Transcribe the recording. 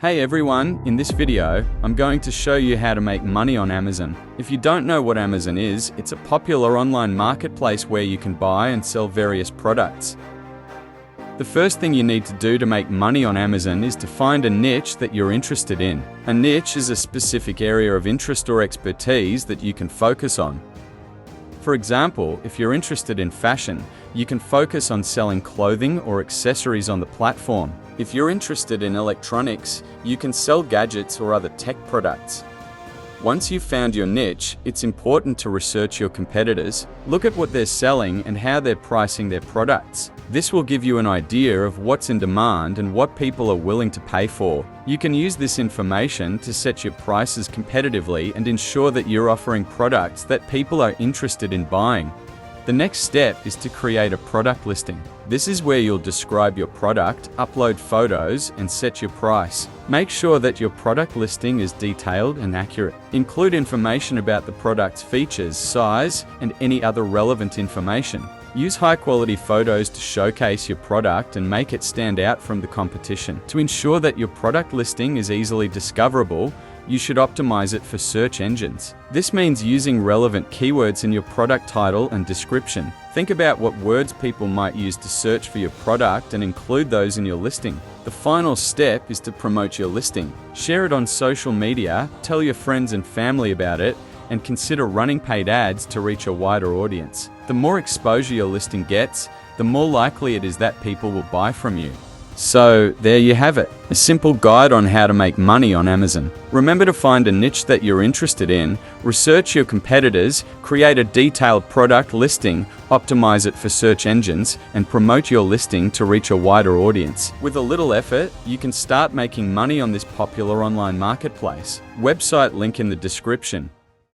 Hey everyone, in this video, I'm going to show you how to make money on Amazon. If you don't know what Amazon is, it's a popular online marketplace where you can buy and sell various products. The first thing you need to do to make money on Amazon is to find a niche that you're interested in. A niche is a specific area of interest or expertise that you can focus on. For example, if you're interested in fashion, you can focus on selling clothing or accessories on the platform. If you're interested in electronics, you can sell gadgets or other tech products. Once you've found your niche, it's important to research your competitors, look at what they're selling and how they're pricing their products. This will give you an idea of what's in demand and what people are willing to pay for. You can use this information to set your prices competitively and ensure that you're offering products that people are interested in buying. The next step is to create a product listing. This is where you'll describe your product, upload photos, and set your price. Make sure that your product listing is detailed and accurate. Include information about the product's features, size, and any other relevant information. Use high-quality photos to showcase your product and make it stand out from the competition. To ensure that your product listing is easily discoverable, you should optimize it for search engines. This means using relevant keywords in your product title and description. Think about what words people might use to search for your product and include those in your listing. The final step is to promote your listing. Share it on social media, tell your friends and family about it, and consider running paid ads to reach a wider audience. The more exposure your listing gets, the more likely it is that people will buy from you. So, there you have it, a simple guide on how to make money on Amazon. Remember to find a niche that you're interested in, research your competitors, create a detailed product listing, optimize it for search engines, and promote your listing to reach a wider audience. With a little effort, you can start making money on this popular online marketplace. Website link in the description.